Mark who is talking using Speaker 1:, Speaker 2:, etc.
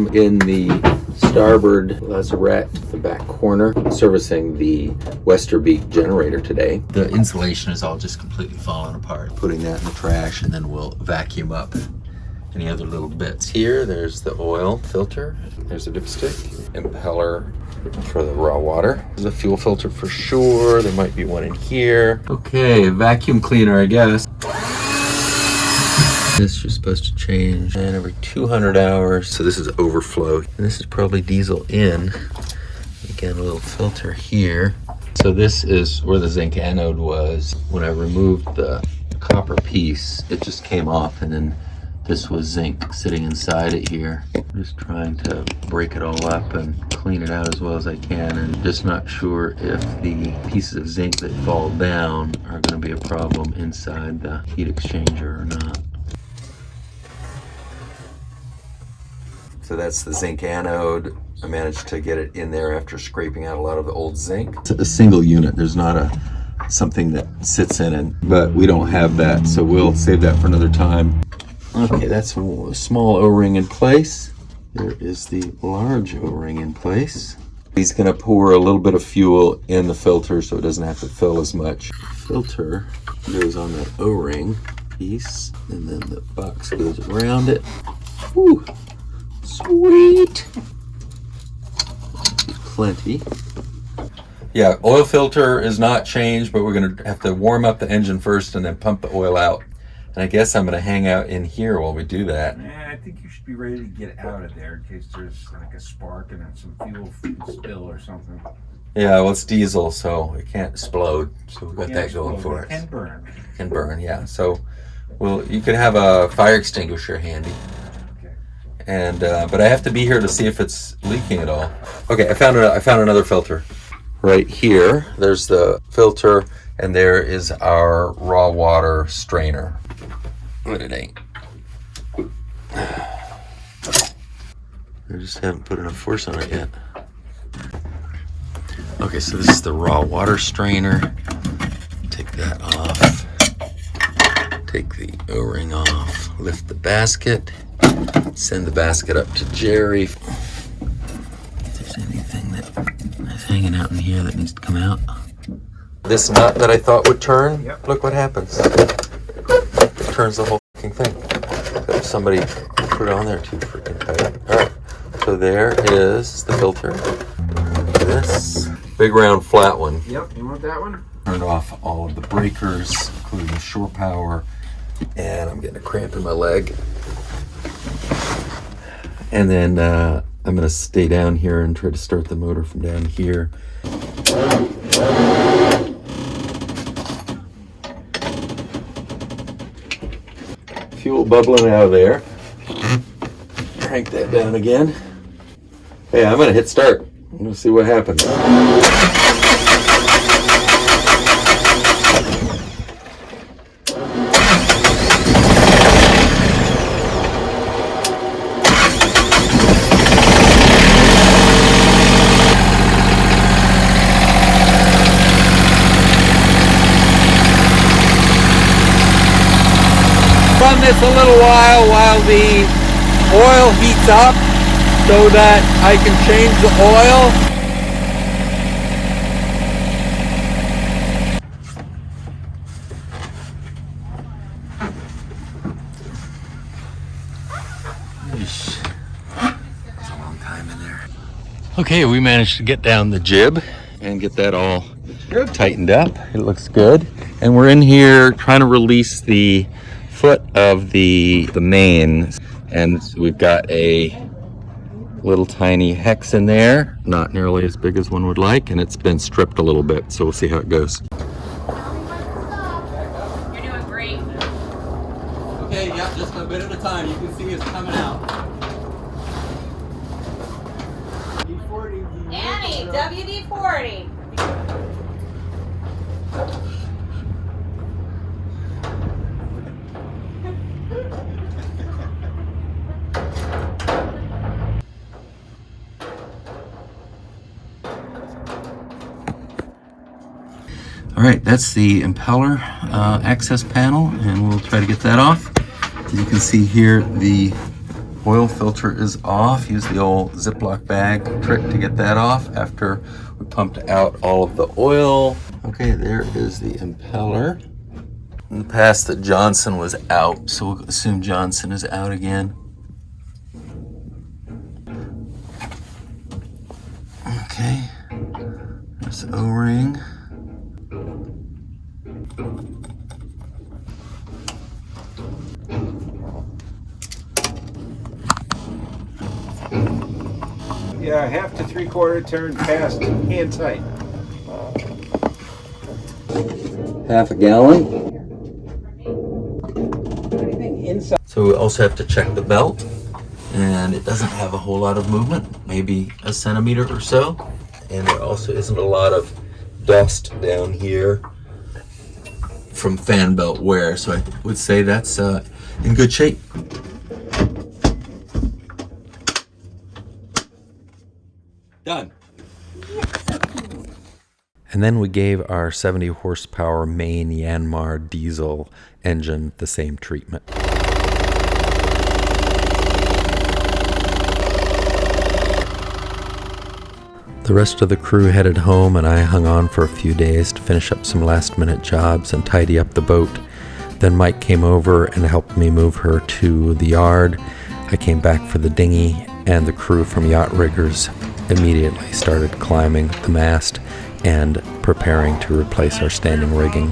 Speaker 1: vacuum in the starboard lazarette, the back corner, servicing the Westerbeek generator today. The insulation is all just completely falling apart. Putting that in the trash, and then we'll vacuum up any other little bits. Here, there's the oil filter. There's a dipstick, impeller for the raw water. There's a fuel filter for sure. There might be one in here. Okay, vacuum cleaner, I guess. This is supposed to change every 200 hours. So this is overflow. And this is probably diesel in. Again, a little filter here. So this is where the zinc anode was. When I removed the copper piece, it just came off, and then this was zinc sitting inside it here. I'm just trying to break it all up and clean it out as well as I can, and just not sure if the pieces of zinc that fall down are going to be a problem inside the heat exchanger or not. So that's the zinc anode. I managed to get it in there after scraping out a lot of the old zinc. It's a single unit. There's not something that sits in it, but we don't have that, so we'll save that for another time. Okay, that's a small O-ring in place. There is the large O-ring in place. He's going to pour a little bit of fuel in the filter so it doesn't have to fill as much. Filter goes on that O-ring piece, and then the box goes around it. Whew. Sweet. Plenty. Yeah, oil filter is not changed, but we're going to have to warm up the engine first and then pump the oil out. And I guess I'm going to hang out in here while we do that.
Speaker 2: Yeah, I think you should be ready to get out of there in case there's like a spark and then some fuel spill or something.
Speaker 1: Yeah, well, it's diesel, so it can't explode. So we've got that going for
Speaker 2: it.
Speaker 1: us.
Speaker 2: Can burn.
Speaker 1: Can burn, yeah. So, well, you could have a fire extinguisher handy. And but I have to be here to see if it's leaking at all. Okay, I found another filter right here. There's the filter, and there is our raw water strainer. But it ain't. I just haven't put enough force on it yet. Okay, so this is the raw water strainer. Take that off. Take the O-ring off. Lift the basket. Send the basket up to Jerry. If there's anything that is hanging out in here that needs to come out. This nut that I thought would turn, yep. Look what happens. It turns the whole fucking thing. Somebody put it on there too freaking tight. Alright, so there is the filter. This big round flat one.
Speaker 2: Yep, you want that one?
Speaker 1: Turned off all of the breakers, including the shore power. And I'm getting a cramp in my leg. And then I'm going to stay down here and try to start the motor from down here. Fuel bubbling out of there. Crank that down again. Hey, I'm going to hit start. I'm going to see what happens.
Speaker 3: Run this a little while the oil heats up so that I can change the oil.
Speaker 1: That's a long time in there. Okay, we managed to get down the jib and get that all tightened up. It looks good. And we're in here trying to release the foot of the main, and we've got a little tiny hex in there, not nearly as big as one would like, and it's been stripped a little bit, so we'll see how it goes.
Speaker 4: You're doing great.
Speaker 1: Okay, yeah, just a bit at a time. You can see it's coming out.
Speaker 4: Annie, WD-40.
Speaker 1: All right, that's the impeller access panel, and we'll try to get that off. As you can see here, the Oil filter is off. Use the old Ziploc bag trick to get that off after we pumped out all of the oil. Okay, there is the impeller. In the past, the Johnson was out, so we'll assume Johnson is out again. Okay, there's the O-ring.
Speaker 2: Yeah, half to 3/4 turn fast, hand tight.
Speaker 1: Half a gallon.
Speaker 2: Anything inside?
Speaker 1: So we also have to check the belt, and it doesn't have a whole lot of movement, maybe a centimeter or so. And there also isn't a lot of dust down here from fan belt wear, so I would say that's in good shape. Done. And then we gave our 70 horsepower main Yanmar diesel engine the same treatment. The rest of the crew headed home, and I hung on for a few days to finish up some last-minute jobs and tidy up the boat. Then Mike came over and helped me move her to the yard. I came back for the dinghy, and the crew from Yacht Riggers immediately started climbing the mast and preparing to replace our standing rigging.